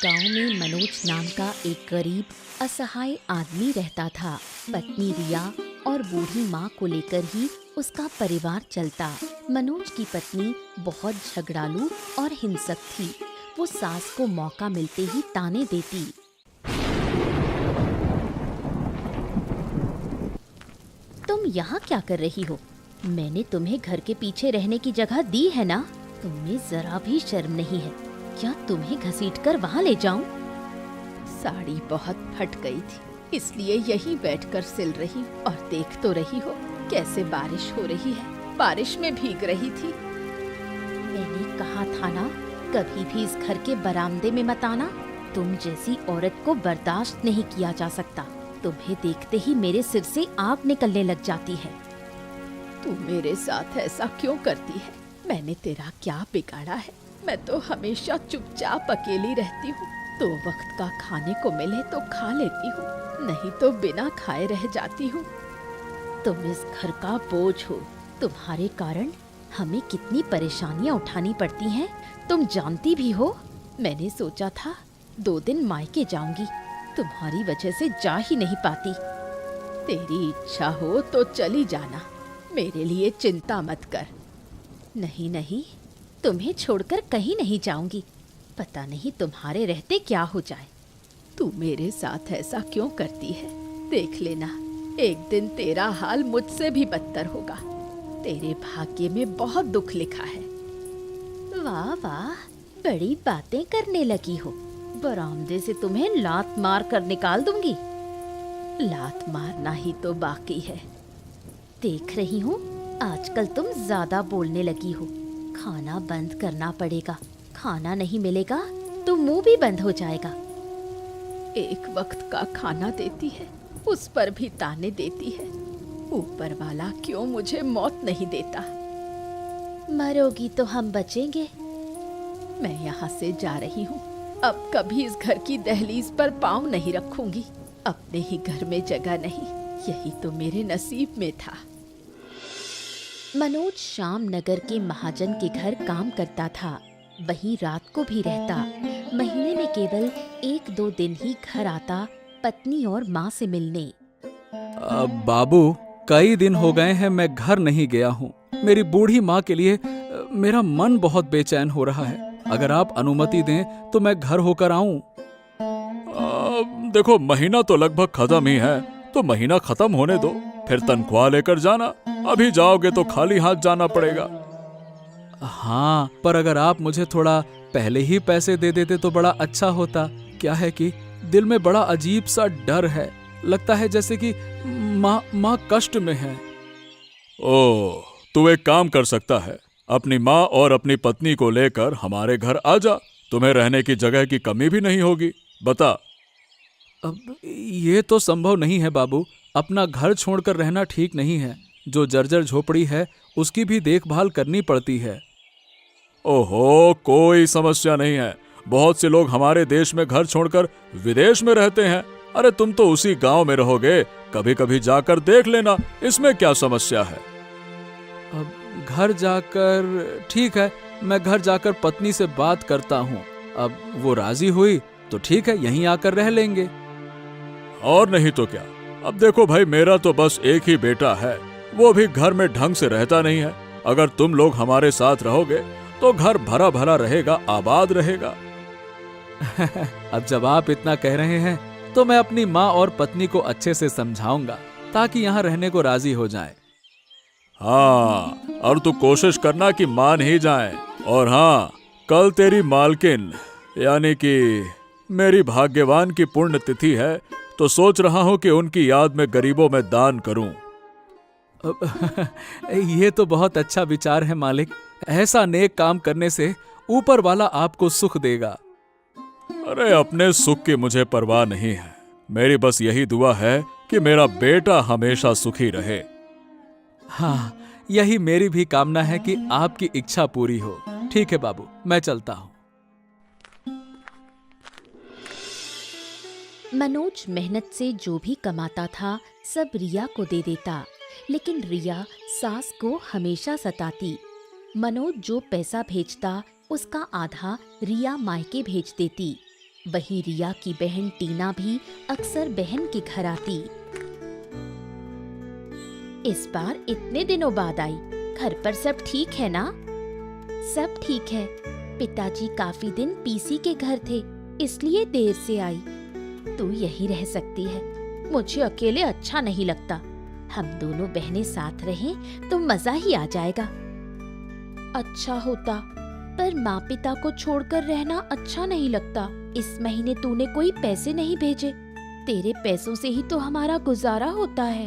गांव में मनोज नाम का एक गरीब असहाय आदमी रहता था। पत्नी रिया और बूढ़ी माँ को लेकर ही उसका परिवार चलता। मनोज की पत्नी बहुत झगड़ालू और हिंसक थी। वो सास को मौका मिलते ही ताने देती। तुम यहाँ क्या कर रही हो? मैंने तुम्हें घर के पीछे रहने की जगह दी है ना? तुम्हें जरा भी शर्म नहीं है क्या तुम्हें घसीटकर वहाँ ले जाऊं? साड़ी बहुत फट गई थी, इसलिए यहीं बैठकर सिल रही और देख तो रही हो कैसे बारिश हो रही है। बारिश में भीग रही थी। मैंने कहा था ना, कभी भी इस घर के बरामदे में मत आना। तुम जैसी औरत को बर्दाश्त नहीं किया जा सकता। तुम्हें देखते ही मेरे सिर से आग निकलने लग जाती है। तू मेरे साथ ऐसा क्यों करती है? मैंने तेरा क्या बिगाड़ा है? मैं तो हमेशा चुपचाप अकेली रहती हूँ। तो वक्त का खाने को मिले तो खा लेती हूँ, नहीं तो बिना खाए रह जाती हूँ। तुम इस घर का बोझ हो। तुम्हारे कारण हमें कितनी परेशानियाँ उठानी पड़ती हैं, तुम जानती भी हो। मैंने सोचा था 2 दिन मायके जाऊंगी, तुम्हारी वजह से जा ही नहीं पाती। तेरी इच्छा हो तो चली जाना, मेरे लिए चिंता मत कर। नहीं नहीं, तुम्हें छोड़कर कहीं नहीं जाऊंगी। पता नहीं तुम्हारे रहते क्या हो जाए। तू मेरे साथ ऐसा क्यों करती है? देख लेना, एक दिन तेरा हाल मुझसे भी बदतर होगा। तेरे भाग्य में बहुत दुख लिखा है। वाह वाह, बड़ी बातें करने लगी हो। बरामदे से तुम्हें लात मार कर निकाल दूंगी। लात मारना ही तो बाकी है। देख रही हूँ आजकल तुम ज्यादा बोलने लगी हो। खाना बंद करना पड़ेगा। खाना नहीं मिलेगा तो मुंह भी बंद हो जाएगा। एक वक्त का खाना देती है, उस पर भी ताने देती है। ऊपर वाला क्यों मुझे मौत नहीं देता? मरोगी तो हम बचेंगे। मैं यहाँ से जा रही हूँ। अब कभी इस घर की दहलीज पर पाँव नहीं रखूंगी। अपने ही घर में जगह नहीं, यही तो मेरे नसीब में था। मनोज श्याम नगर के महाजन के घर काम करता था। वहीं रात को भी रहता। महीने में केवल 1-2 दिन ही घर आता पत्नी और माँ से मिलने। बाबू, कई दिन हो गए हैं मैं घर नहीं गया हूँ। मेरी बूढ़ी माँ के लिए मेरा मन बहुत बेचैन हो रहा है। अगर आप अनुमति दें तो मैं घर होकर आऊं। देखो, महीना तो लगभग खत्म ही है, तो महीना खत्म होने दो, फिर तनख्वाह लेकर जाना। अभी जाओगे तो खाली हाथ जाना पड़ेगा। हाँ, पर अगर आप मुझे थोड़ा पहले ही पैसे दे देते तो बड़ा अच्छा होता। क्या है कि दिल में बड़ा अजीब सा डर है। लगता है जैसे कि माँ कष्ट में है। ओह, तू एक काम कर सकता है, अपनी माँ और अपनी पत्नी को लेकर हमारे घर आ जा। तुम्हें रहने की जगह की कमी भी नहीं होगी। बता। अब ये तो संभव नहीं है बाबू। अपना घर छोड़कर रहना ठीक नहीं है। जो जर्जर झोपड़ी है उसकी भी देखभाल करनी पड़ती है। ओहो, कोई समस्या नहीं है। बहुत से लोग हमारे देश में घर छोड़कर विदेश में रहते हैं। अरे तुम तो उसी गांव में रहोगे, कभी कभी जाकर देख लेना, इसमें क्या समस्या है? अब घर जाकर, ठीक है, मैं घर जाकर पत्नी से बात करता हूँ। अब वो राजी हुई तो ठीक है, यहीं आकर रह लेंगे। और नहीं तो क्या। अब देखो भाई, मेरा तो बस एक ही बेटा है, वो भी घर में ढंग से रहता नहीं है। अगर तुम लोग हमारे साथ रहोगे तो घर भरा भरा रहेगा, आबाद रहेगा। अब जब आप इतना कह रहे हैं तो मैं अपनी माँ और पत्नी को अच्छे से समझाऊंगा ताकि यहाँ रहने को राजी हो जाएं। हाँ, और तू कोशिश करना कि मान ही जाए। और हाँ, कल तेरी मालकिन यानी कि मेरी भाग्यवान की पुण्य तिथि है, तो सोच रहा हूँ कि उनकी याद में गरीबों में दान करूं। ये तो बहुत अच्छा विचार है मालिक। ऐसा नेक काम करने से ऊपर वाला आपको सुख देगा। अरे अपने सुख की मुझे परवाह नहीं है। मेरी बस यही दुआ है कि मेरा बेटा हमेशा सुखी रहे। हाँ, यही मेरी भी कामना है कि आपकी इच्छा पूरी हो। ठीक है बाबू, मैं चलता हूँ। मनोज मेहनत से जो भी कमाता था सब रिया को दे देता, लेकिन रिया सास को हमेशा सताती। मनोज जो पैसा भेजता उसका आधा रिया मायके भेज देती। वहीं रिया की बहन टीना भी अक्सर बहन के घर आती। इस बार इतने दिनों बाद आई, घर पर सब ठीक है ना? सब ठीक है। पिताजी काफी दिन पीसी के घर थे, इसलिए देर से आई। तू यहीं रह सकती है, मुझे अकेले अच्छा नहीं लगता। हम दोनों बहनें साथ रहें तो मजा ही आ जाएगा। अच्छा होता, पर माँ पिता को छोड़कर रहना अच्छा नहीं लगता। इस महीने तूने कोई पैसे नहीं भेजे, तेरे पैसों से ही तो हमारा गुजारा होता है।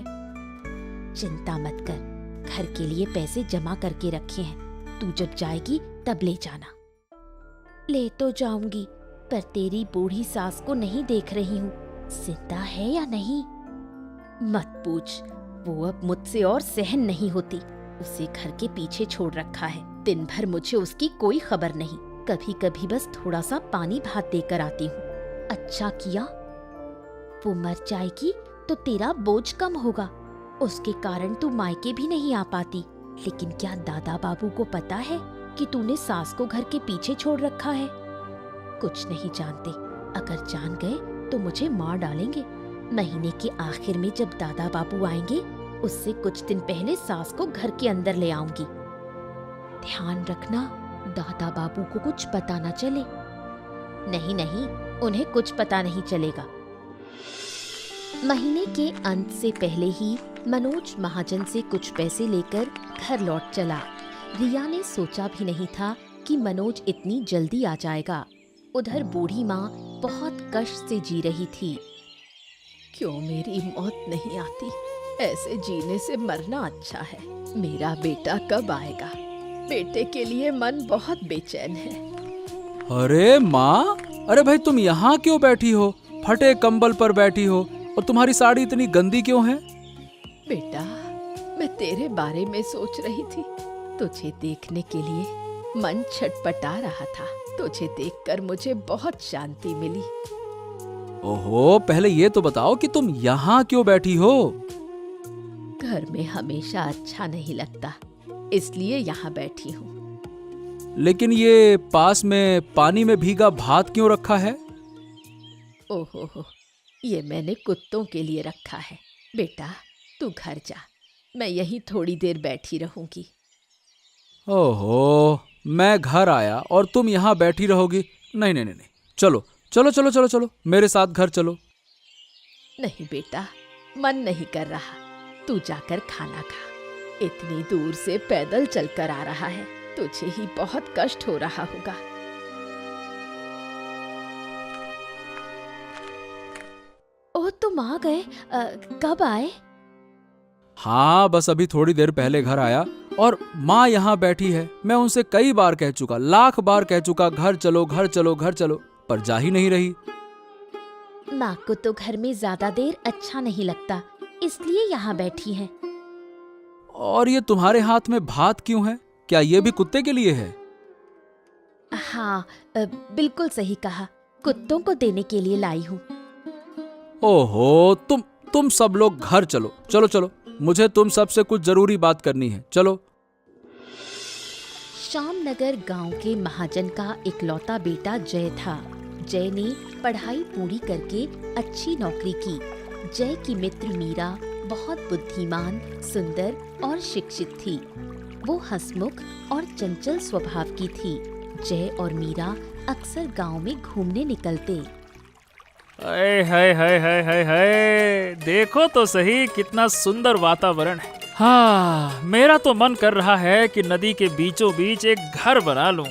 चिंता मत कर, घर के लिए पैसे जमा करके रखे हैं, तू जब जाएगी तब ले जाना। ले तो जाऊंगी, पर तेरी बूढ़ी सास को नहीं देख रही हूँ, जिंदा है या नहीं? मत पूछ, वो अब मुझसे और सहन नहीं होती। उसे घर के पीछे छोड़ रखा है। दिन भर मुझे उसकी कोई खबर नहीं। कभी कभी बस थोड़ा सा पानी भात देकर आती हूँ। अच्छा किया, वो मर जाएगी तो तेरा बोझ कम होगा। उसके कारण तू मायके भी नहीं आ पाती। लेकिन क्या दादा बाबू को पता है कि तूने सास को घर के पीछे छोड़ रखा है? कुछ नहीं जानते। अगर जान गए तो मुझे मार डालेंगे। महीने के आखिर में जब दादा बाबू आएंगे, उससे कुछ दिन पहले सास को घर के अंदर ले आऊंगी। ध्यान रखना, दादा बाबू को कुछ पता न चले। नहीं नहीं, उन्हें कुछ पता नहीं चलेगा। महीने के अंत से पहले ही मनोज महाजन से कुछ पैसे लेकर घर लौट चला। रिया ने सोचा भी नहीं था कि मनोज इतनी जल्दी आ जाएगा। उधर बूढ़ी माँ बहुत कष्ट से जी रही थी। क्यों मेरी मौत नहीं आती? ऐसे जीने से मरना अच्छा है। मेरा बेटा कब आएगा? बेटे के लिए मन बहुत बेचैन है। अरे माँ, अरे भाई तुम यहाँ क्यों बैठी हो? फटे कंबल पर बैठी हो और तुम्हारी साड़ी इतनी गंदी क्यों है? बेटा, मैं तेरे बारे में सोच रही थी। तुझे देखने के लिए मन छटपटा रहा था। तुझे देखकर मुझे बहुत शांति मिली। ओहो, पहले ये तो बताओ कि तुम यहाँ क्यों बैठी हो? घर में हमेशा अच्छा नहीं लगता, इसलिए यहाँ बैठी हूँ। लेकिन ये पास में पानी में भीगा भात क्यों रखा है? ओहो, ये मैंने कुत्तों के लिए रखा है। बेटा, तू घर जा, मैं यहीं थोड़ी देर बैठी रहूंगी। ओहो, मैं घर आया और तुम यहाँ बैठी रहोगी? नहीं नहीं नहीं, चलो चलो चलो चलो चलो, मेरे साथ घर चलो। नहीं बेटा, मन नहीं कर रहा। तू जाकर खाना खा। इतनी दूर से पैदल चलकर आ रहा है, तुझे ही बहुत कष्ट हो रहा होगा। ओह, तुम आ गए? कब आए? हाँ, बस अभी थोड़ी देर पहले घर आया और माँ यहाँ बैठी है। मैं उनसे कई बार कह चुका, लाख बार कह चुका, घर चलो घर चलो घर चलो, पर जा ही नहीं रही। माँ को तो घर में ज्यादा देर अच्छा नहीं लगता, इसलिए यहाँ बैठी हैं। और ये तुम्हारे हाथ में भात क्यों है? क्या ये भी कुत्ते के लिए है? हाँ, बिल्कुल सही कहा, कुत्तों को देने के लिए लाई हूँ। ओहो, तुम सब लोग घर चलो चलो चलो, मुझे तुम सबसे कुछ जरूरी बात करनी है, चलो। श्यामनगर गांव के महाजन का इकलौता बेटा जय था। जय ने पढ़ाई पूरी करके अच्छी नौकरी की। जय की मित्र मीरा बहुत बुद्धिमान, सुंदर और शिक्षित थी। वो हंसमुख और चंचल स्वभाव की थी। जय और मीरा अक्सर गांव में घूमने निकलते। हाय हाय हाय हाय हाय हाय, देखो तो सही कितना सुंदर वातावरण है। हाँ, मेरा तो मन कर रहा है कि नदी के बीचों बीच एक घर बना लूं।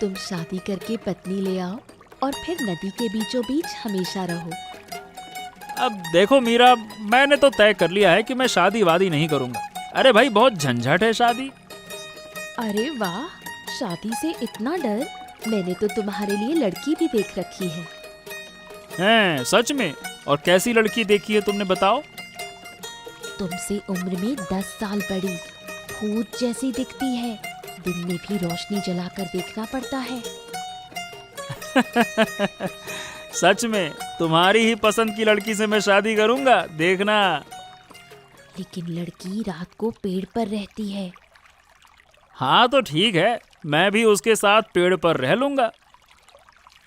तुम शादी करके पत्नी ले आओ और फिर नदी के बीचों बीच हमेशा रहो। अब देखो मीरा, मैंने तो तय कर लिया है कि मैं शादी वादी नहीं करूंगा। अरे भाई, बहुत झंझट है शादी। अरे वाह, शादी से इतना डर? मैंने तो तुम्हारे लिए लड़की भी देख रखी है। हैं, सच में? और कैसी लड़की देखी है तुमने, बताओ? तुमसे उम्र में 10 साल बड़ी, भूत जैसी दिखती है। दिन में भी रोशनी जलाकर देखना पड़ता है। सच में तुम्हारी ही पसंद की लड़की से मैं शादी करूंगा, देखना। लेकिन लड़की रात को पेड़ पर रहती है। हाँ तो ठीक है, मैं भी उसके साथ पेड़ पर रह लूंगा।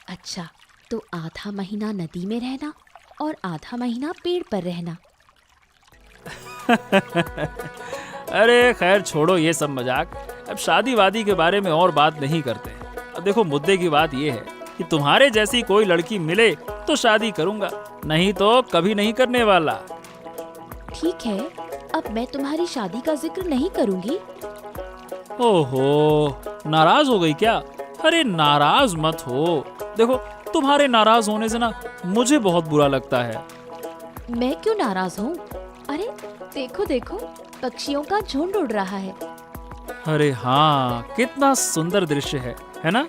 अच्छा, तो आधा महीना नदी में रहना और आधा महीना पेड़ पर रहना। अरे खैर छोड़ो ये सब मजाक। अब शादी वादी के बारे में और बात नहीं करते। अब देखो मुद्दे की बात ये है कि तुम्हारे जैसी कोई लड़की मिले तो शादी करूंगा, नहीं तो कभी नहीं करने वाला। ठीक है, अब मैं तुम्हारी शादी का जिक्र नहीं करूंगी। ओहो, नाराज हो गई क्या? अरे नाराज मत हो। देखो तुम्हारे नाराज होने से ना मुझे बहुत बुरा लगता है। मैं क्यों नाराज हूँ? अरे देखो देखो, पक्षियों का झुंड उड़ रहा है। अरे हाँ, कितना सुंदर दृश्य है ना?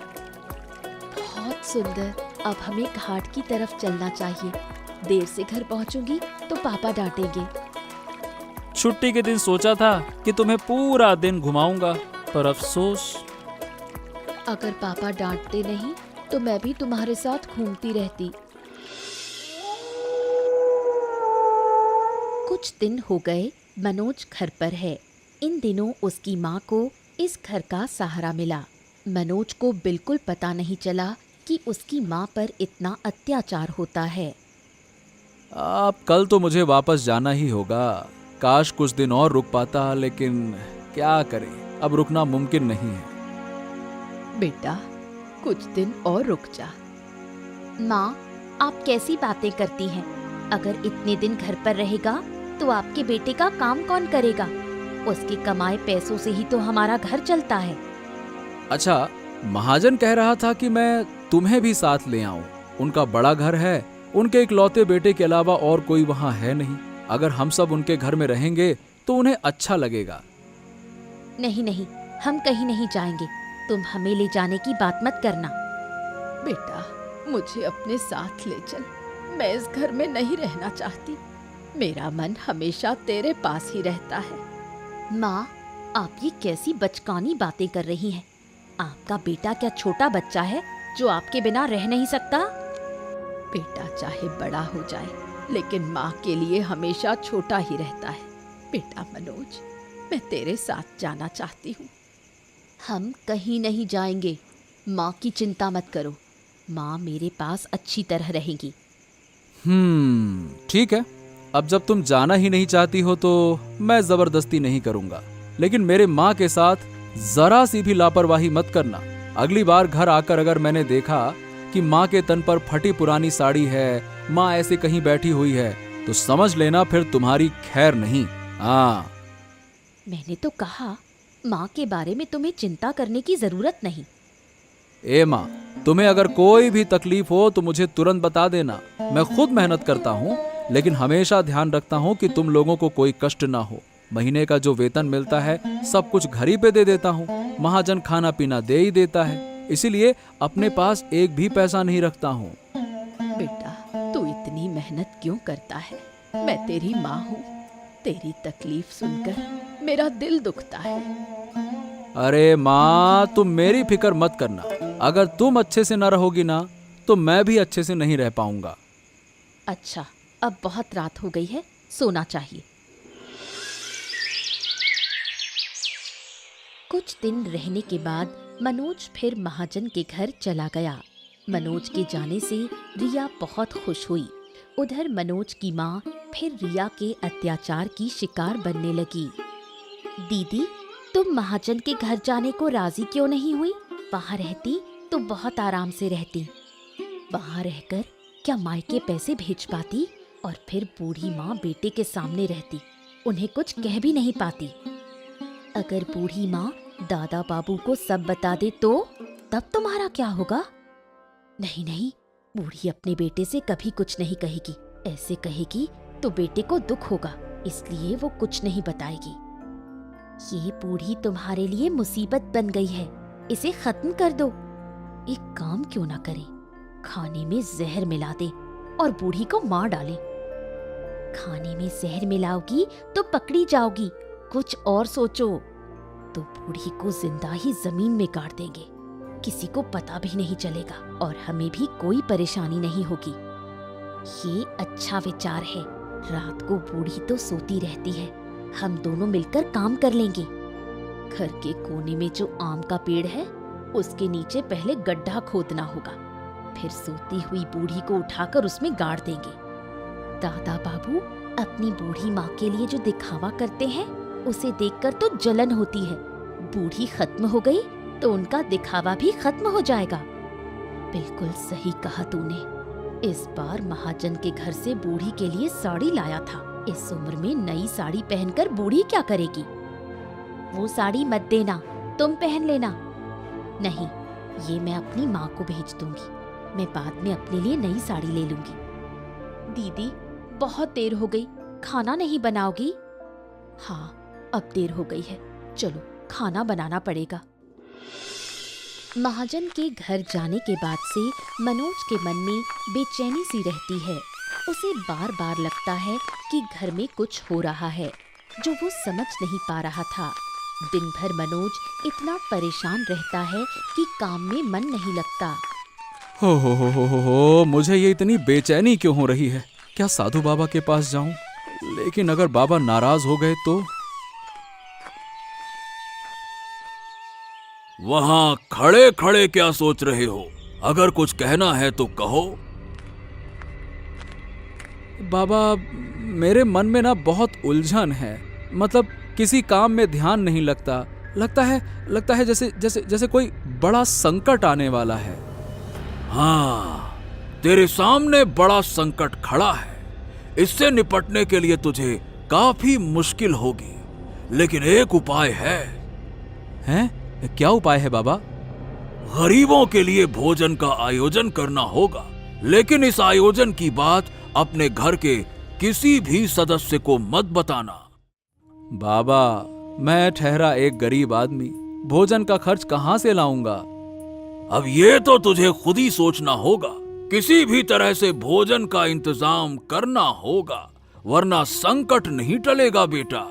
बहुत सुंदर। अब हमें घाट की तरफ चलना चाहिए। देर से घर पहुंचूंगी तो पापा डांटेंगे। छुट्टी के दिन सोचा था कि तुम्हें पूरा दिन घुमाऊंगा, पर अफसोस। अगर पापा डांटते नहीं तो मैं भी तुम्हारे साथ घूमती रहती। कुछ दिन हो गए मनोज घर पर है। इन दिनों उसकी माँ को इस घर का सहारा मिला। मनोज को बिल्कुल पता नहीं चला कि उसकी माँ पर इतना अत्याचार होता है। अब कल तो मुझे वापस जाना ही होगा। काश कुछ दिन और रुक पाता, लेकिन क्या करें, अब रुकना मुमकिन नहीं है। बेटा, कुछ दिन और रुक जा। माँ, आप कैसी बातें करती हैं? अगर इतने दिन घर पर रहेगा तो आपके बेटे का काम कौन करेगा? उसके कमाए पैसों से ही तो हमारा घर चलता है। अच्छा, महाजन कह रहा था कि मैं तुम्हें भी साथ ले आऊं। उनका बड़ा घर है, उनके इकलौते बेटे के अलावा और कोई वहां है नहीं। अगर हम सब उनके घर में रहेंगे तो उन्हें अच्छा लगेगा। नहीं नहीं, हम कहीं नहीं जाएंगे। तुम हमें ले जाने की बात मत करना। बेटा, मुझे अपने साथ ले चल। मैं इस घर में नहीं रहना चाहती। मेरा मन हमेशा तेरे पास ही रहता है। माँ, आप ये कैसी बचकानी बातें कर रही हैं? आपका बेटा क्या छोटा बच्चा है जो आपके बिना रह नहीं सकता? बेटा चाहे बड़ा हो जाए, लेकिन माँ के लिए हमेशा छोटा ही रहता है। बेटा मनोज, मैं तेरे साथ जाना चाहती हूँ। हम कहीं नहीं जाएंगे। माँ की चिंता मत करो। माँ मेरे पास अच्छी तरह रहेंगी। ठीक है। अब जब तुम जाना ही नहीं चाहती हो तो मैं जबरदस्ती नहीं करूंगा, लेकिन मेरे माँ के साथ जरा सी भी लापरवाही मत करना। अगली बार घर आकर अगर मैंने देखा कि माँ के तन पर फटी पुरानी साड़ी है, माँ ऐसे कहीं बैठी हुई है, तो समझ लेना फिर तुम्हारी खैर नहीं। हाँ, मैंने तो कहा माँ के बारे में तुम्हें चिंता करने की जरूरत नहीं। ए माँ, तुम्हें अगर कोई भी तकलीफ हो तो मुझे तुरंत बता देना। मैं खुद मेहनत करता हूँ, लेकिन हमेशा ध्यान रखता हूँ कि तुम लोगों को कोई कष्ट ना हो। महीने का जो वेतन मिलता है सब कुछ घर ही पे दे देता हूँ। महाजन खाना पीना दे ही देता है, इसीलिए अपने पास एक भी पैसा नहीं रखता हूँ। बेटा, तू इतनी मेहनत क्यों करता है? मैं तेरी माँ हूँ। तेरी तकलीफ सुनकर मेरा दिल दुखता है। अरे माँ, तुम मेरी फिक्र मत करना। अगर तुम अच्छे से न रहोगी ना तो मैं भी अच्छे से नहीं रह पाऊंगा। अच्छा, अब बहुत रात हो गई है, सोना चाहिए। कुछ दिन रहने के बाद मनोज फिर महाजन के घर चला गया। मनोज के जाने से रिया बहुत खुश हुई। उधर मनोज की माँ फिर रिया के अत्याचार की शिकार बनने लगी। दीदी, तुम महाजन के घर जाने को राजी क्यों नहीं हुई? वहाँ रहती तो बहुत आराम से रहती। वहाँ रहकर क्या मायके पैसे भेज पाती और फिर बूढ़ी माँ बेटे के सामने रहती, उन्हें कुछ कह भी नहीं पाती। अगर बूढ़ी माँ दादा बाबू को सब बता दे तो तब तुम्हारा क्या होगा? नहीं नहीं, बूढ़ी अपने बेटे से कभी कुछ नहीं कहेगी। ऐसे कहेगी तो बेटे को दुख होगा, इसलिए वो कुछ नहीं बताएगी। ये बूढ़ी तुम्हारे लिए मुसीबत बन गई है, इसे खत्म कर दो। एक काम क्यों ना करे, खाने में जहर मिला दे और बूढ़ी को मार डाले। खाने में जहर मिलाओगी तो पकड़ी जाओगी, कुछ और सोचो। तो बूढ़ी को जिंदा ही जमीन में गाड़ देंगे, किसी को पता भी नहीं चलेगा और हमें भी कोई परेशानी नहीं होगी। ये अच्छा विचार है। रात को बूढ़ी तो सोती रहती है, हम दोनों मिलकर काम कर लेंगे। घर के कोने में जो आम का पेड़ है उसके नीचे पहले गड्ढा खोदना होगा, फिर सोती हुई बूढ़ी को उठाकर उसमें गाड़ देंगे। दादा बाबू अपनी बूढ़ी माँ के लिए जो दिखावा करते हैं उसे देखकर तो जलन होती है। बूढ़ी खत्म हो गई तो उनका दिखावा भी खत्म हो जाएगा। बिल्कुल सही कहा तूने। इस बार महाजन के घर से बूढ़ी के लिए साड़ी लाया था। इस उम्र में नई साड़ी पहनकर बूढ़ी क्या करेगी? वो साड़ी मत देना, तुम पहन लेना। नहीं, ये मैं अपनी माँ को भेज दूंगी। मैं बाद में अपने लिए नई साड़ी ले लूंगी। दीदी, बहुत देर हो गई, खाना नहीं बनाओगी? हाँ, अब देर हो गई है, चलो खाना बनाना पड़ेगा। महाजन के घर जाने के बाद से मनोज के मन में बेचैनी सी रहती है। उसे बार बार लगता है कि घर में कुछ हो रहा है जो वो समझ नहीं पा रहा था। दिन भर मनोज इतना परेशान रहता है कि काम में मन नहीं लगता। हो, मुझे ये इतनी बेचैनी क्यों हो रही है? क्या साधु बाबा के पास जाऊं? लेकिन अगर बाबा नाराज हो गए तो? वहां खड़े खड़े क्या सोच रहे हो? अगर कुछ कहना है तो कहो। बाबा, मेरे मन में ना बहुत उलझन है। मतलब किसी काम में ध्यान नहीं लगता। लगता है जैसे जैसे जैसे कोई बड़ा संकट आने वाला है। हाँ, तेरे सामने बड़ा संकट खड़ा है। इससे निपटने के लिए तुझे काफी मुश्किल होगी, लेकिन एक उपाय है। हैं? क्या उपाय है बाबा? गरीबों के लिए भोजन का आयोजन करना होगा, लेकिन इस आयोजन की बात अपने घर के किसी भी सदस्य को मत बताना। बाबा, मैं ठहरा एक गरीब आदमी, भोजन का खर्च कहां से लाऊंगा? अब ये तो तुझे खुद ही सोचना होगा। किसी भी तरह से भोजन का इंतजाम करना होगा, वरना संकट नहीं टलेगा बेटा।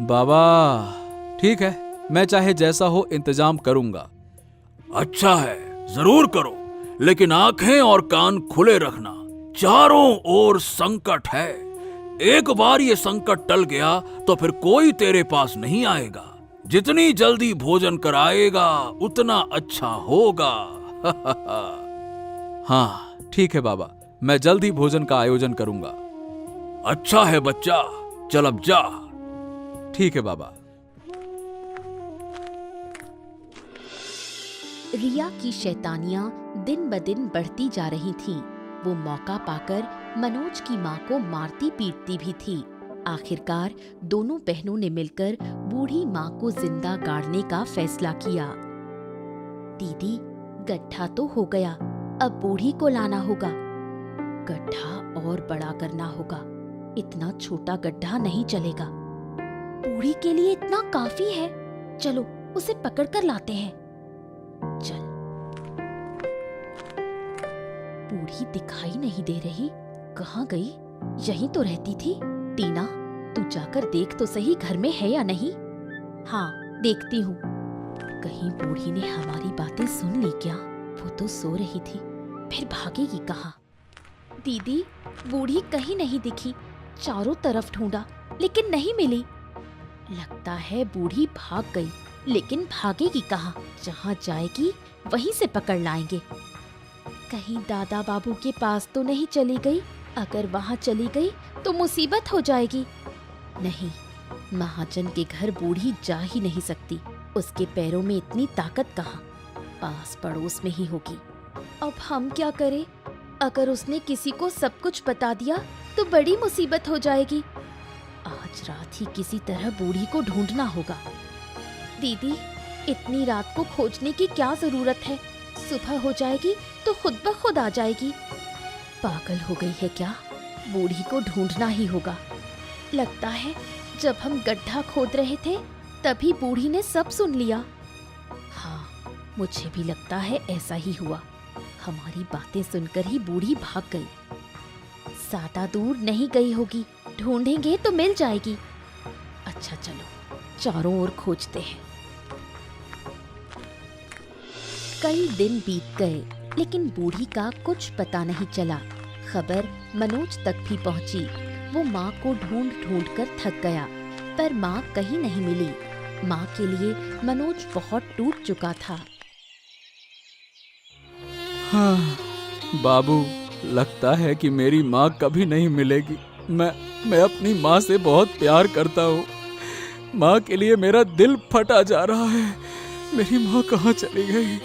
बाबा, ठीक है, मैं चाहे जैसा हो इंतजाम करूंगा। अच्छा है, जरूर करो, लेकिन आंखें और कान खुले रखना। चारों ओर संकट है। एक बार ये संकट टल गया तो फिर कोई तेरे पास नहीं आएगा। जितनी जल्दी भोजन कराएगा उतना अच्छा होगा। हाँ, ठीक है बाबा, मैं जल्द ही भोजन का आयोजन करूंगा। अच्छा है बच्चा, चल अब जा। ठीक है बाबा। रिया की शैतानियां दिन ब दिन बढ़ती जा रही थीं। वो मौका पाकर मनोज की माँ को मारती पीटती भी थी। आखिरकार दोनों बहनों ने मिलकर बूढ़ी माँ को जिंदा गाड़ने का फैसला किया। दीदी, गड्ढा तो हो गया, अब बूढ़ी को लाना होगा। गड्ढा और बड़ा करना होगा, इतना छोटा गड्ढा नहीं चलेगा। बूढ़ी के लिए इतना काफी है, चलो उसे पकड़ कर लाते हैं। चल। बूढ़ी दिखाई नहीं दे रही, कहाँ गई? यहीं तो रहती थी। टीना, तू जाकर देख तो सही घर में है या नहीं। हाँ, देखती हूँ। कहीं बूढ़ी ने हमारी बातें सुन ली क्या? वो तो सो रही थी, फिर भागेगी कहाँ? दीदी, बूढ़ी कहीं नहीं दिखी। चारों तरफ ढूंढा लेकिन नहीं मिली। लगता है बूढ़ी भाग गई, लेकिन भागेगी कहाँ? जहाँ जाएगी वहीं से पकड़ लाएंगे। कहीं दादा बाबू के पास तो नहीं चली गई? अगर वहाँ चली गई तो मुसीबत हो जाएगी। नहीं, महाजन के घर बूढ़ी जा ही नहीं सकती। उसके पैरों में इतनी ताकत कहाँ? पास पड़ोस में ही होगी। अब हम क्या करें? अगर उसने किसी को सब कुछ बता दिया तो बड़ी मुसीबत हो जाएगी। आज रात ही किसी तरह बूढ़ी को ढूंढना होगा। दीदी, इतनी रात को खोजने की क्या जरूरत है? सुबह हो जाएगी तो खुद ब खुद आ जाएगी। पागल हो गई है क्या? बूढ़ी को ढूंढना ही होगा। लगता है जब हम गड्ढा खोद रहे थे तभी बूढ़ी ने सब सुन लिया। हाँ, मुझे भी लगता है ऐसा ही हुआ। हमारी बातें सुनकर ही बूढ़ी भाग गई। ज्यादा दूर नहीं गई होगी, ढूंढेंगे तो मिल जाएगी। अच्छा चलो, चारों ओर खोजते हैं। कई दिन बीत गए लेकिन बूढ़ी का कुछ पता नहीं चला। खबर मनोज तक भी पहुंची। वो माँ को ढूंढ ढूंढ कर थक गया, पर माँ कहीं नहीं मिली। माँ के लिए मनोज बहुत टूट चुका था। हाँ, बाबू, लगता है कि मेरी माँ कभी नहीं मिलेगी। मैं अपनी माँ से बहुत प्यार करता हूँ। माँ के लिए मेरा दिल फटा जा रहा है। मेरी माँ कहाँ चली गई?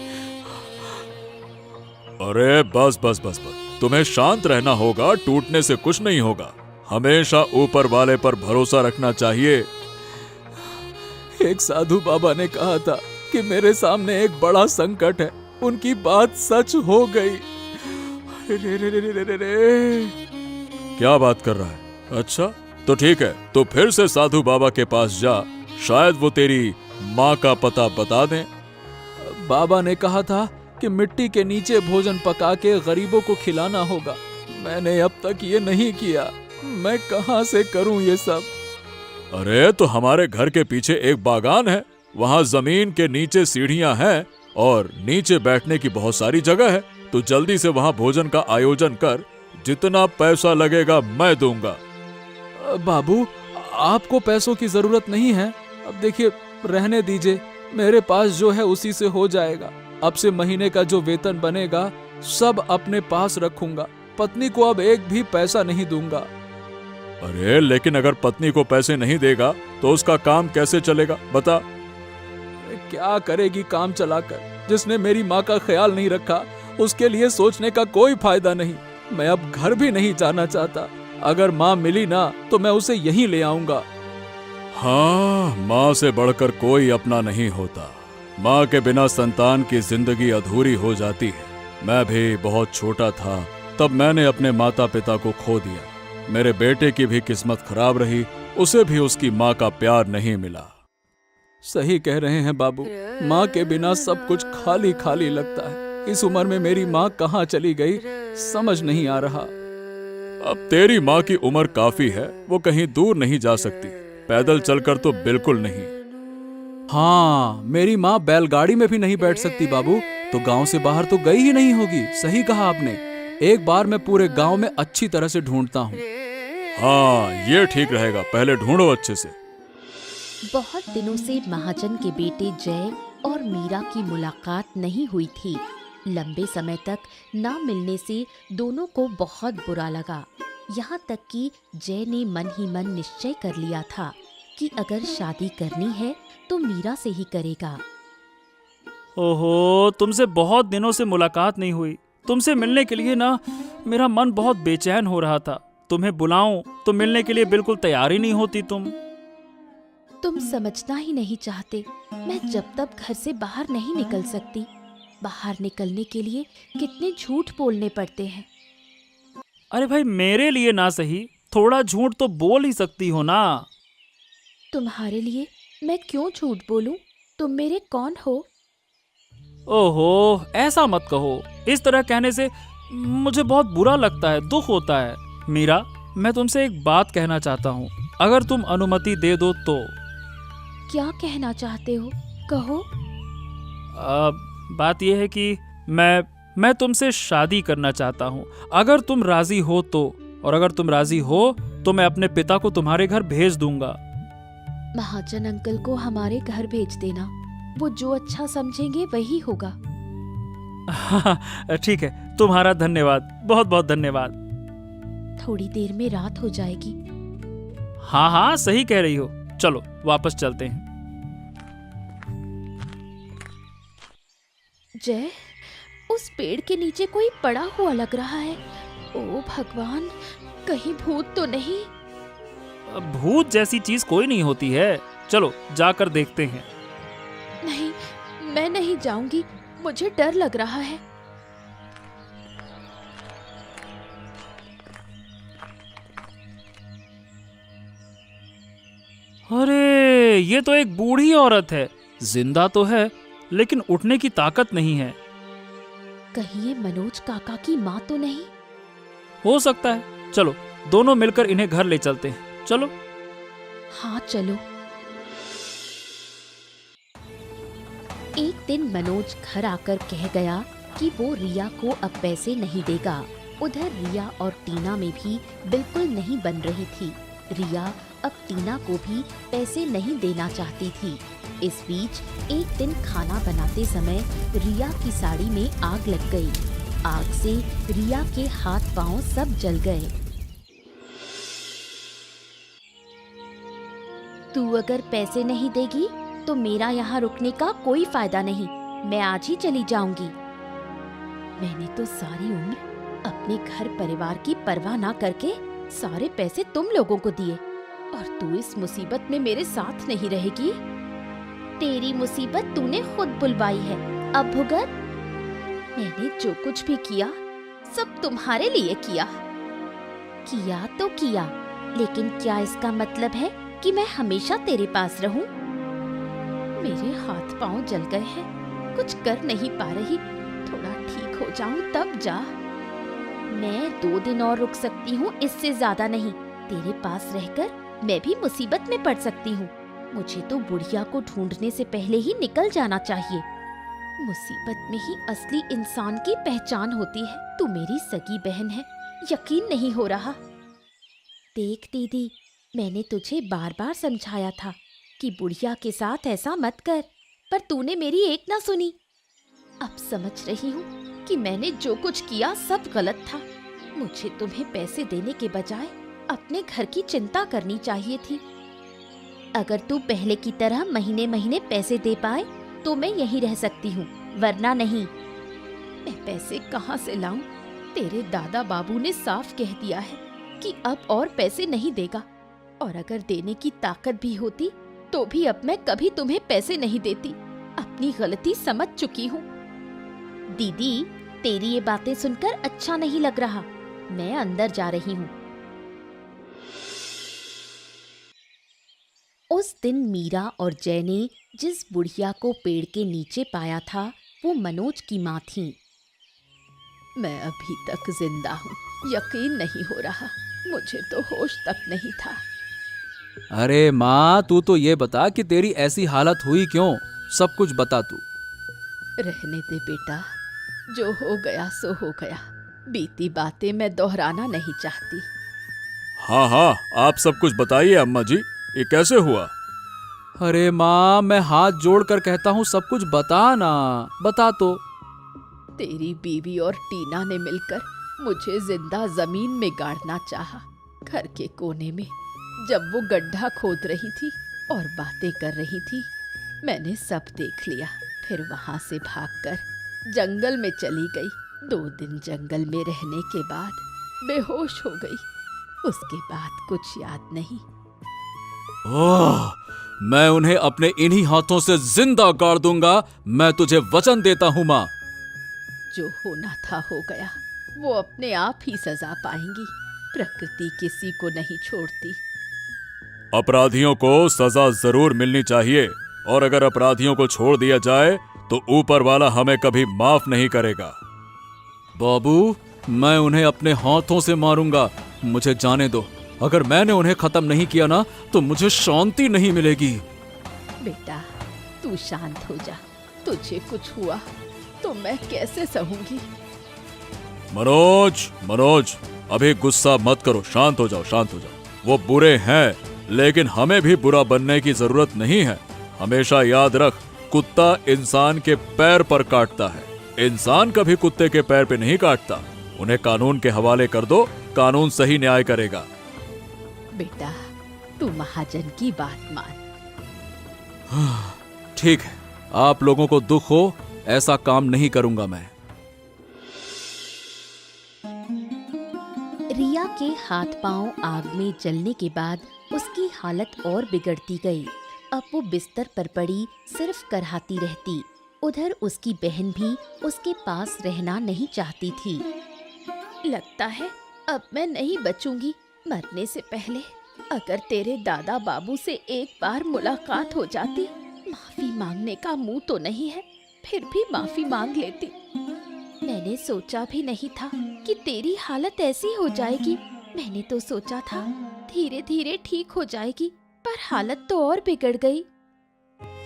अरे बस बस बस बस, तुम्हें शांत रहना होगा, टूटने से कुछ नहीं होगा। हमेशा ऊपर वाले पर भरोसा रखना चाहिए। एक साधु बाबा ने कहा था कि मेरे सामने एक बड़ा संकट है। उनकी बात सच हो गई। रे रे रे रे रे रे। क्या बात कर रहा है? अच्छा, तो ठीक है, तो फिर से साधु बाबा के पास जा, शायद वो तेरी माँ का पता बता दें। बाबा ने कहा था कि मिट्टी के नीचे भोजन पका के गरीबों को खिलाना होगा। मैंने अब तक ये नहीं किया। मैं कहाँ से करूँ ये सब? अरे तो हमारे घर के पीछे एक बागान है, वहाँ जमीन के नीचे सीढ़ियाँ हैं और नीचे बैठने की बहुत सारी जगह है। तो जल्दी से वहाँ भोजन का आयोजन कर, जितना पैसा लगेगा मैं दूंगा। बाबू, आपको पैसों की जरूरत नहीं है। अब देखिए, रहने दीजिए, मेरे पास जो है उसी से हो जाएगा। अब से महीने का जो वेतन बनेगा सब अपने पास रखूंगा। पत्नी को अब एक भी पैसा नहीं दूंगा। अरे लेकिन अगर पत्नी को पैसे नहीं देगा तो उसका काम कैसे चलेगा, बता। क्या करेगी काम चलाकर? जिसने मेरी माँ का ख्याल नहीं रखा, उसके लिए सोचने का कोई फायदा नहीं। मैं अब घर भी नहीं जाना चाहता। अगर माँ मिली ना तो मैं उसे यहीं ले आऊंगा। हाँ, माँ से बढ़कर कोई अपना नहीं होता। माँ के बिना संतान की जिंदगी अधूरी हो जाती है। मैं भी बहुत छोटा था तब मैंने अपने माता पिता को खो दिया। मेरे बेटे की भी किस्मत खराब रही, उसे भी उसकी माँ का प्यार नहीं मिला। सही कह रहे हैं बाबू, माँ के बिना सब कुछ खाली खाली लगता है। इस उम्र में मेरी माँ कहाँ चली गई समझ नहीं आ रहा। अब तेरी माँ की उम्र काफी है, वो कहीं दूर नहीं जा सकती। पैदल चलकर तो बिल्कुल नहीं। हाँ, मेरी माँ बैलगाड़ी में भी नहीं बैठ सकती बाबू, तो गांव से बाहर तो गई ही नहीं होगी। सही कहा आपने। एक बार मैं पूरे गांव में अच्छी तरह से ढूंढता हूँ। हाँ, ये ठीक रहेगा, पहले ढूंढो अच्छे से। बहुत दिनों से महाजन के बेटे जय और मीरा की मुलाकात नहीं हुई थी। लंबे समय तक ना मिलने से दोनों को बहुत बुरा लगा। यहाँ तक कि जय ने मन ही मन निश्चय कर लिया था कि अगर शादी करनी है तो मीरा से ही करेगा। ओहो, तुमसे बहुत दिनों से मुलाकात नहीं हुई। तुमसे मिलने के लिए ना मेरा मन बहुत बेचैन हो रहा था। तुम्हें बुलाऊं तो मिलने के लिए बिल्कुल तैयार ही नहीं होती तुम समझना ही नहीं चाहते। मैं जब तक घर से बाहर नहीं निकल सकती। बाहर निकलने के लिए कितने झूठ बोलने पड़ते हैं। अरे भाई, मेरे लिए ना सही, थोड़ा झूठ तो बोल ही सकती हो ना। तुम्हारे लिए मैं क्यों झूठ बोलूं? तुम मेरे कौन हो? ओहो, ऐसा मत कहो। इस तरह कहने से मुझे बहुत बुरा लगता है, दुख होता है। मीरा, मैं तुमसे एक बात कहना चाहता हूँ, अगर तुम अनुमति दे दो तो। क्या कहना चाहते हो? कहो। बात यह है कि मैं तुमसे शादी करना चाहता हूँ, अगर तुम राजी हो तो। और अगर तुम राजी हो तो मैं अपने पिता को तुम्हारे घर भेज दूंगा। महाजन अंकल को हमारे घर भेज देना। वो जो अच्छा समझेंगे वही होगा। ठीक है, तुम्हारा धन्यवाद, बहुत बहुत धन्यवाद। थोड़ी देर में रात हो जाएगी। हाँ हाँ, सही कह रही हो। चलो वापस चलते हैं। जय, उस पेड़ के नीचे कोई पड़ा हुआ लग रहा है। ओ भगवान, कहीं भूत तो नहीं? भूत जैसी चीज कोई नहीं होती है। चलो जाकर देखते हैं। नहीं, मैं नहीं जाऊंगी। मुझे डर लग रहा है। अरे, ये तो एक बूढ़ी औरत है। जिंदा तो है लेकिन उठने की ताकत नहीं है। कहीं ये मनोज काका की माँ तो नहीं? हो सकता है। चलो दोनों मिलकर इन्हें घर ले चलते हैं। चलो। हाँ चलो। एक दिन मनोज घर आकर कह गया कि वो रिया को अब पैसे नहीं देगा। उधर रिया और टीना में भी बिल्कुल नहीं बन रही थी। रिया अब टीना को भी पैसे नहीं देना चाहती थी। इस बीच एक दिन खाना बनाते समय रिया की साड़ी में आग लग गई। आग से रिया के हाथ पांव सब जल गए। तू अगर पैसे नहीं देगी तो मेरा यहाँ रुकने का कोई फायदा नहीं, मैं आज ही चली जाऊंगी। मैंने तो सारी उम्र अपने घर परिवार की परवाह ना करके सारे पैसे तुम लोगों को दिए, और तू इस मुसीबत में मेरे साथ नहीं रहेगी। तेरी मुसीबत तूने खुद बुलवाई है, अब भुगत। मैंने जो कुछ भी किया सब तुम्हारे लिए किया। किया तो किया, लेकिन क्या इसका मतलब है कि मैं हमेशा तेरे पास रहूं? मेरे हाथ पांव जल गए हैं, कुछ कर नहीं पा रही। थोड़ा ठीक हो जाऊं तब जा। मैं 2 दिन और रुक सकती हूँ, इससे ज्यादा नहीं। तेरे पास रहकर मैं भी मुसीबत में पड़ सकती हूँ। मुझे तो बुढ़िया को ढूंढने से पहले ही निकल जाना चाहिए। मुसीबत में ही असली इंसान की पहचान होती है। तू मेरी सगी बहन है, यकीन नहीं हो रहा। देख दीदी, मैंने तुझे बार बार समझाया था कि बुढ़िया के साथ ऐसा मत कर, पर तूने मेरी एक ना सुनी। अब समझ रही हूँ कि मैंने जो कुछ किया सब गलत था। मुझे तुम्हें पैसे देने के बजाय अपने घर की चिंता करनी चाहिए थी। अगर तू पहले की तरह महीने महीने पैसे दे पाए तो मैं यहीं रह सकती हूँ, वरना नहीं। मैं पैसे कहाँ से लाऊं? तेरे दादा बाबू ने साफ कह दिया है कि अब और पैसे नहीं देगा, और अगर देने की ताकत भी होती तो भी अब मैं कभी तुम्हें पैसे नहीं देती। अपनी गलती समझ चुकी हूँ। दीदी, तेरी ये बातें सुनकर अच्छा नहीं लग रहा। मैं अंदर जा रही हूँ। उस दिन मीरा और जय ने जिस बुढ़िया को पेड़ के नीचे पाया था वो मनोज की माँ थी। मैं अभी तक जिंदा हूँ, यकीन नहीं हो रहा। मुझे तो होश तक नहीं था। अरे माँ, तू तो ये बता कि तेरी ऐसी हालत हुई क्यों? सब कुछ बता तू। रहने दे बेटा, जो हो गया सो हो गया। बीती बातें मैं दोहराना नहीं चाहती। हाँ हाँ, आप सब कुछ बताइए अम्मा जी, ये कैसे हुआ? अरे माँ, मैं हाथ जोड़कर कहता हूँ सब कुछ बता ना, बता तो। तेरी बीवी और टीना ने मिलकर मुझे जिंदा जमीन में गाड़ना चाहा। घर के कोने में जब वो गड्ढा खोद रही थी और बातें कर रही थी, मैंने सब देख लिया। फिर वहां से भागकर जंगल में चली गई। 2 दिन जंगल में रहने के बाद बेहोश हो गई। उसके बाद कुछ याद नहीं। ओह, मैं उन्हें अपने इन्हीं हाथों से जिंदा गाड़ दूंगा। मैं तुझे वचन देता हूँ माँ। जो होना था हो गया। वो अपने आप ही सजा पाएंगी। प्रकृति किसी को नहीं छोड़ती। अपराधियों को सजा जरूर मिलनी चाहिए, और अगर अपराधियों को छोड़ दिया जाए तो ऊपर वाला हमें कभी माफ नहीं करेगा। बाबू, मैं उन्हें अपने हाथों से मारूंगा। मुझे जाने दो। अगर मैंने उन्हें खत्म नहीं किया ना तो मुझे शांति नहीं मिलेगी। बेटा, तू शांत हो जा। तुझे कुछ हुआ तो मैं कैसे सहूंगी? मनोज, मनोज, अभी गुस्सा मत करो, शांत हो जाओ, शांत हो जाओ। वो बुरे हैं, लेकिन हमें भी बुरा बनने की जरूरत नहीं है। हमेशा याद रख, कुत्ता इंसान के पैर पर काटता है, इंसान कभी कुत्ते के पैर पे नहीं काटता। उन्हें कानून के हवाले कर दो, कानून सही न्याय करेगा। बेटा, तू महाजन की बात मान। ठीक है, आप लोगों को दुख हो, ऐसा काम नहीं करूंगा मैं। रिया के हाथ पांव आग में जलने के बाद उसकी हालत और बिगड़ती गई। अब वो बिस्तर पर पड़ी सिर्फ करहाती रहती। उधर उसकी बहन भी उसके पास रहना नहीं चाहती थी। लगता है अब मैं नहीं बचूंगी। मरने से पहले अगर तेरे दादा बाबू से एक बार मुलाकात हो जाती। माफी मांगने का मुंह तो नहीं है, फिर भी माफी मांग लेती। मैंने सोचा भी नहीं था कि तेरी हालत ऐसी हो जाएगी। मैंने तो सोचा था धीरे धीरे ठीक हो जाएगी, पर हालत तो और बिगड़ गई।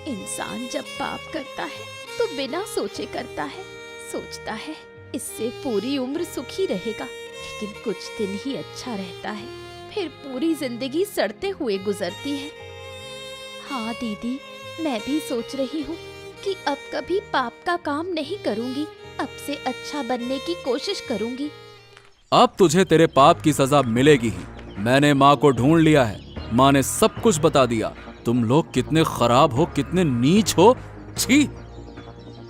इंसान जब पाप करता है तो बिना सोचे करता है। सोचता है इससे पूरी उम्र सुखी रहेगा, लेकिन कुछ दिन ही अच्छा रहता है, फिर पूरी जिंदगी सड़ते हुए गुजरती है। हाँ दीदी, मैं भी सोच रही हूँ कि अब कभी पाप का काम नहीं करूँगी, अब से अच्छा बनने की कोशिश करूंगी। अब तुझे तेरे पाप की सजा मिलेगी ही। मैंने माँ को ढूंढ लिया है। माँ ने सब कुछ बता दिया। तुम लोग कितने खराब हो, कितने नीच हो। छी!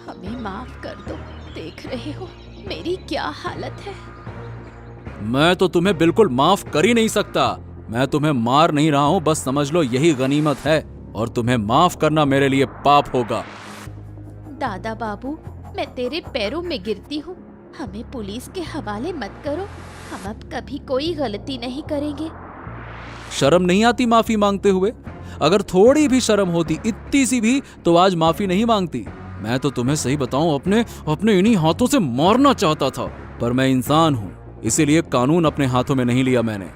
हमें माफ कर दो। देख रहे हो मेरी क्या हालत है। मैं तो तुम्हें बिल्कुल माफ कर ही नहीं सकता। मैं तुम्हें मार नहीं रहा हूँ, बस समझ लो यही गनीमत है और तुम्हें माफ करना मेरे लिए पाप होगा। दादा बाबू, मैं तेरे पैरों में गिरती हूँ, हमें पुलिस के हवाले मत करो। हम अब कभी कोई गलती नहीं करेंगे। शर्म नहीं आती माफी मांगते हुए? अगर थोड़ी भी शर्म होती, इतनी सी भी, तो आज माफी नहीं मांगती। मैं तो तुम्हें सही बताऊं, अपने इन्हीं हाथों से मारना चाहता था, पर मैं इंसान हूं, इसीलिए कानून अपने हाथों में नहीं लिया मैंने।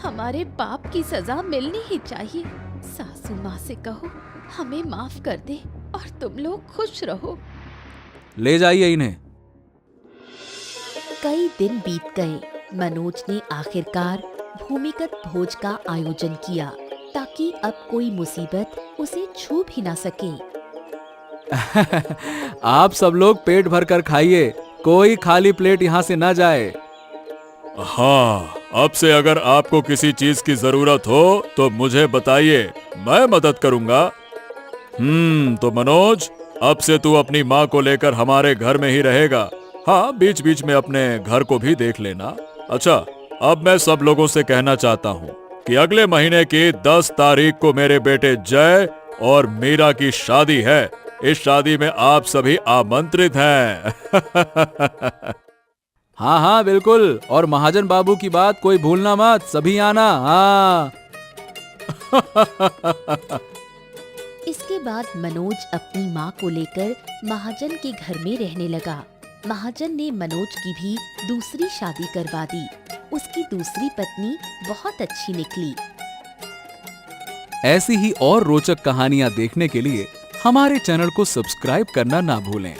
हमारे पाप की सजा मिलनी ही चाहिए। सासू माँ से कहो हमें माफ कर दे और तुम लोग खुश रहो। ले जाइए इन्हें। कई दिन बीत गए। मनोज ने आखिरकार भूमिगत भोज का आयोजन किया ताकि अब कोई मुसीबत उसे छू भी ना सके। आप सब लोग पेट भर कर खाइए, कोई खाली प्लेट यहाँ से ना जाए। हाँ, अब से अगर आपको किसी चीज की जरूरत हो तो मुझे बताइए, मैं मदद करूंगा। तो मनोज, अब से तू अपनी माँ को लेकर हमारे घर में ही रहेगा। हाँ, बीच बीच में अपने घर को भी देख लेना। अच्छा, अब मैं सब लोगों से कहना चाहता हूँ कि अगले महीने की 10 तारीख को मेरे बेटे जय और मीरा की शादी है। इस शादी में आप सभी आमंत्रित हैं। हाँ हाँ बिल्कुल, और महाजन बाबू की बात कोई भूलना मत, सभी आना। हाँ। इसके बाद मनोज अपनी माँ को लेकर महाजन के घर में रहने लगा। महाजन ने मनोज की भी दूसरी शादी करवा दी। उसकी दूसरी पत्नी बहुत अच्छी निकली। ऐसी ही और रोचक कहानियां देखने के लिए हमारे चैनल को सब्सक्राइब करना ना भूलें।